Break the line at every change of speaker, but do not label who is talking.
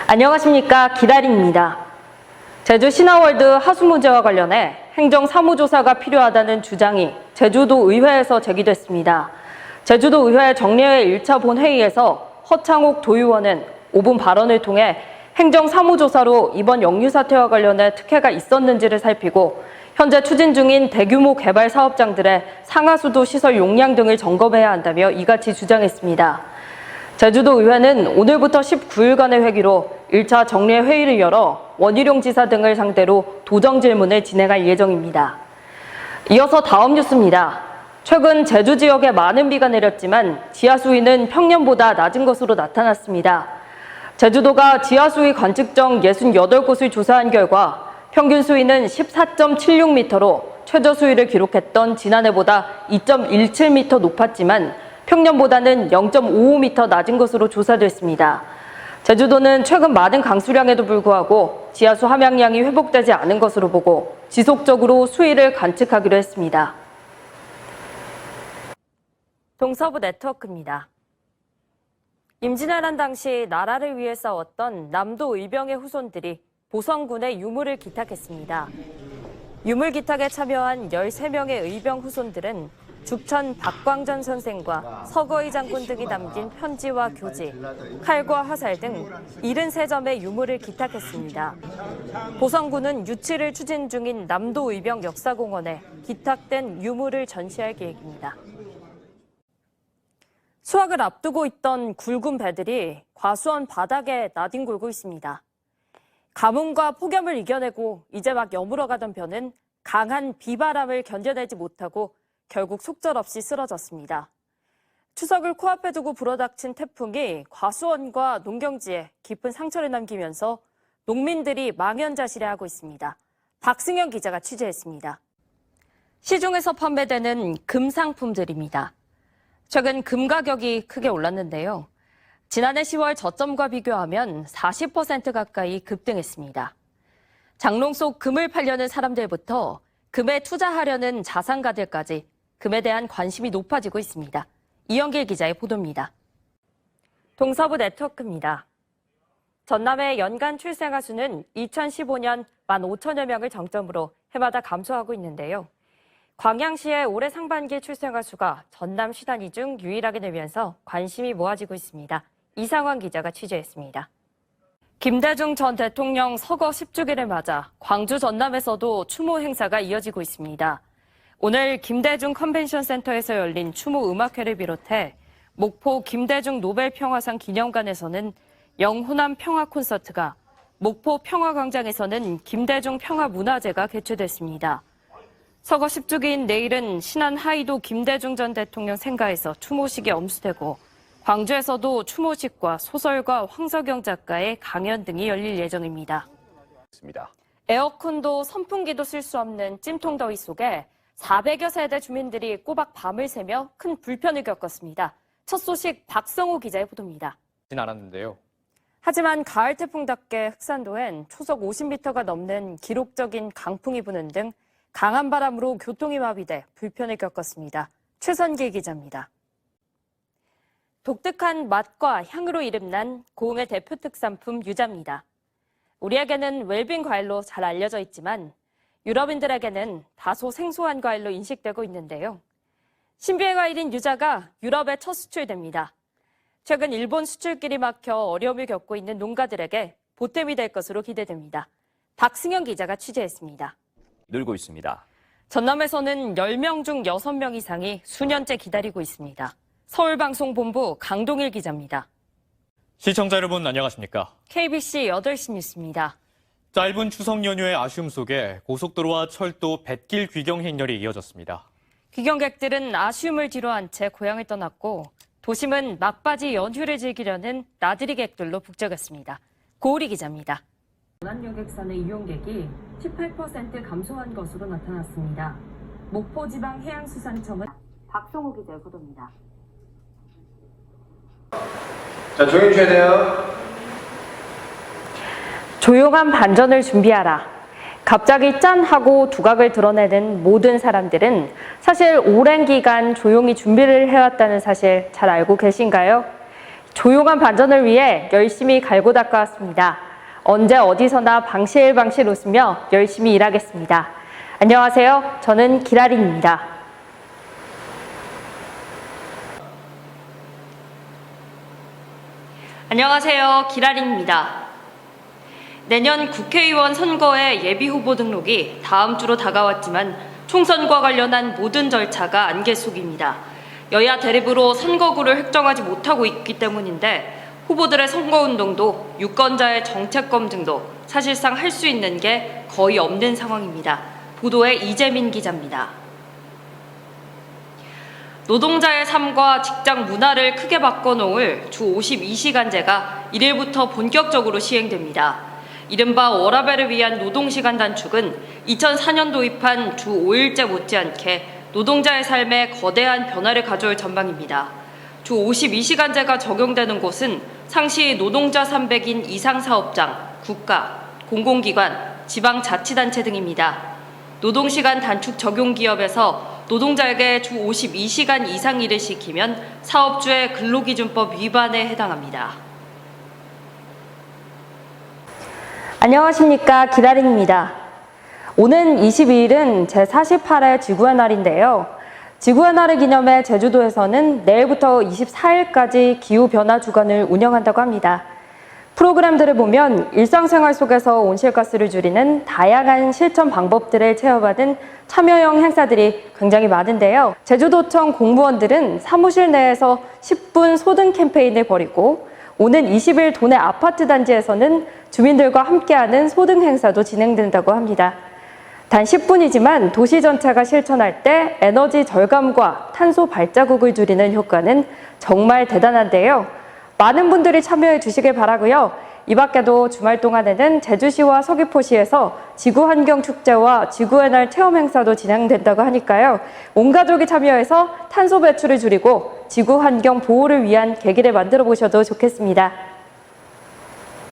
안녕하십니까, 기다림입니다. 제주 신화월드 하수 문제와 관련해 행정사무조사가 필요하다는 주장이 제주도 의회에서 제기됐습니다. 제주도 의회 정례회 1차 본회의에서 허창옥 도의원은 5분 발언을 통해 행정사무조사로 이번 역류 사태와 관련해 특혜가 있었는지를 살피고 현재 추진 중인 대규모 개발 사업장들의 상하수도 시설 용량 등을 점검해야 한다며 이같이 주장했습니다. 제주도 의회는 오늘부터 19일간의 회기로 1차 정례 회의를 열어 원희룡 지사 등을 상대로 도정 질문을 진행할 예정입니다. 이어서 다음 뉴스입니다. 최근 제주 지역에 많은 비가 내렸지만 지하수위는 평년보다 낮은 것으로 나타났습니다. 제주도가 지하수위 관측정 68곳을 조사한 결과 평균 수위는 14.76m로 최저 수위를 기록했던 지난해보다 2.17m 높았지만 평년보다는 0.55m 낮은 것으로 조사됐습니다. 제주도는 최근 많은 강수량에도 불구하고 지하수 함양량이 회복되지 않은 것으로 보고 지속적으로 수위를 관측하기로 했습니다. 동서부 네트워크입니다. 임진왜란 당시 나라를 위해 싸웠던 남도 의병의 후손들이 보성군에 유물을 기탁했습니다. 유물 기탁에 참여한 13명의 의병 후손들은 죽천 박광전 선생과 서거의 장군 등이 남긴 편지와 교지, 칼과 화살 등 73점의 유물을 기탁했습니다. 보성군은 유치를 추진 중인 남도 의병 역사공원에 기탁된 유물을 전시할 계획입니다. 수확을 앞두고 있던 굵은 배들이 과수원 바닥에 나뒹굴고 있습니다. 가뭄과 폭염을 이겨내고 이제 막 여물어가던 벼는 강한 비바람을 견뎌내지 못하고 결국 속절없이 쓰러졌습니다. 추석을 코앞에 두고 불어닥친 태풍이 과수원과 농경지에 깊은 상처를 남기면서 농민들이 망연자실해하고 있습니다. 박승현 기자가 취재했습니다. 시중에서 판매되는 금 상품들입니다. 최근 금 가격이 크게 올랐는데요. 지난해 10월 저점과 비교하면 40% 가까이 급등했습니다. 장롱 속 금을 팔려는 사람들부터 금에 투자하려는 자산가들까지 금에 대한 관심이 높아지고 있습니다. 이영길 기자의 보도입니다. 동서부 네트워크입니다. 전남의 연간 출생아 수는 2015년 15,000여 명을 정점으로 해마다 감소하고 있는데요. 광양시의 올해 상반기 출생아 수가 전남 시단위 중 유일하게 늘면서 관심이 모아지고 있습니다. 이상환 기자가 취재했습니다. 김대중 전 대통령 서거 10주기를 맞아 광주 전남에서도 추모 행사가 이어지고 있습니다. 오늘 김대중 컨벤션 센터에서 열린 추모 음악회를 비롯해 목포 김대중 노벨 평화상 기념관에서는 영호남 평화 콘서트가, 목포 평화광장에서는 김대중 평화문화제가 개최됐습니다. 서거 10주기인 내일은 신안 하이도 김대중 전 대통령 생가에서 추모식이 엄수되고 광주에서도 추모식과 소설가 황석영 작가의 강연 등이 열릴 예정입니다. 에어컨도 선풍기도 쓸 수 없는 찜통더위 속에 400여 세대 주민들이 꼬박 밤을 새며 큰 불편을 겪었습니다. 첫 소식 박성호 기자의 보도입니다.
않았는데요.
하지만 가을 태풍답게 흑산도엔 초속 50m가 넘는 기록적인 강풍이 부는 등 강한 바람으로 교통이 마비돼 불편을 겪었습니다. 최선길 기자입니다. 독특한 맛과 향으로 이름난 고흥의 대표 특산품 유자입니다. 우리에게는 웰빙 과일로 잘 알려져 있지만 유럽인들에게는 다소 생소한 과일로 인식되고 있는데요. 신비의 과일인 유자가 유럽에 첫 수출됩니다. 최근 일본 수출길이 막혀 어려움을 겪고 있는 농가들에게 보탬이 될 것으로 기대됩니다. 박승현 기자가 취재했습니다.
늘고 있습니다.
전남에서는 10명 중 6명 이상이 수년째 기다리고 있습니다. 서울방송본부 강동일 기자입니다.
시청자 여러분 안녕하십니까?
KBC 8시 뉴스입니다.
짧은 추석 연휴의 아쉬움 속에 고속도로와 철도 뱃길 귀경 행렬이 이어졌습니다.
귀경객들은 아쉬움을 뒤로한 채 고향을 떠났고 도심은 막바지 연휴를 즐기려는 나들이 객들로 북적였습니다. 고우리 기자입니다. 전환 여객선의 이용객이 18% 감소한 것으로 나타났습니다. 목포지방해양수산청은 박성호 기자의 보도입니다.
자, 조용히 해주셔야 돼요.
조용한 반전을 준비하라. 갑자기 짠 하고 두각을 드러내는 모든 사람들은 사실 오랜 기간 조용히 준비를 해왔다는 사실 잘 알고 계신가요? 조용한 반전을 위해 열심히 갈고 닦아왔습니다. 언제 어디서나 방실방실 웃으며 열심히 일하겠습니다. 안녕하세요. 저는 기라린입니다. 안녕하세요. 기라린입니다. 내년 국회의원 선거의 예비후보 등록이 다음 주로 다가왔지만 총선과 관련한 모든 절차가 안개 속입니다. 여야 대립으로 선거구를 획정하지 못하고 있기 때문인데 후보들의 선거운동도 유권자의 정책 검증도 사실상 할 수 있는 게 거의 없는 상황입니다. 보도의 이재민 기자입니다. 노동자의 삶과 직장 문화를 크게 바꿔놓을 주 52시간제가 1일부터 본격적으로 시행됩니다. 이른바 워라밸을 위한 노동시간 단축은 2004년 도입한 주 5일제 못지않게 노동자의 삶에 거대한 변화를 가져올 전망입니다. 주 52시간제가 적용되는 곳은 상시 노동자 300인 이상 사업장, 국가, 공공기관, 지방자치단체 등입니다. 노동시간 단축 적용 기업에서 노동자에게 주 52시간 이상 일을 시키면 사업주의 근로기준법 위반에 해당합니다. 안녕하십니까. 기다린입니다. 오는 22일은 제48회 지구의 날인데요. 지구의 날을 기념해 제주도에서는 내일부터 24일까지 기후변화 주간을 운영한다고 합니다. 프로그램들을 보면 일상생활 속에서 온실가스를 줄이는 다양한 실천 방법들을 체험하는 참여형 행사들이 굉장히 많은데요. 제주도청 공무원들은 사무실 내에서 10분 소등 캠페인을 벌이고 오는 20일 도내 아파트 단지에서는 주민들과 함께하는 소등 행사도 진행된다고 합니다. 단 10분이지만 도시 전체가 실천할 때 에너지 절감과 탄소 발자국을 줄이는 효과는 정말 대단한데요. 많은 분들이 참여해 주시길 바라고요. 이 밖에도 주말 동안에는 제주시와 서귀포시에서 지구환경축제와 지구의 날 체험 행사도 진행된다고 하니까요. 온 가족이 참여해서 탄소 배출을 줄이고 지구환경 보호를 위한 계기를 만들어 보셔도 좋겠습니다.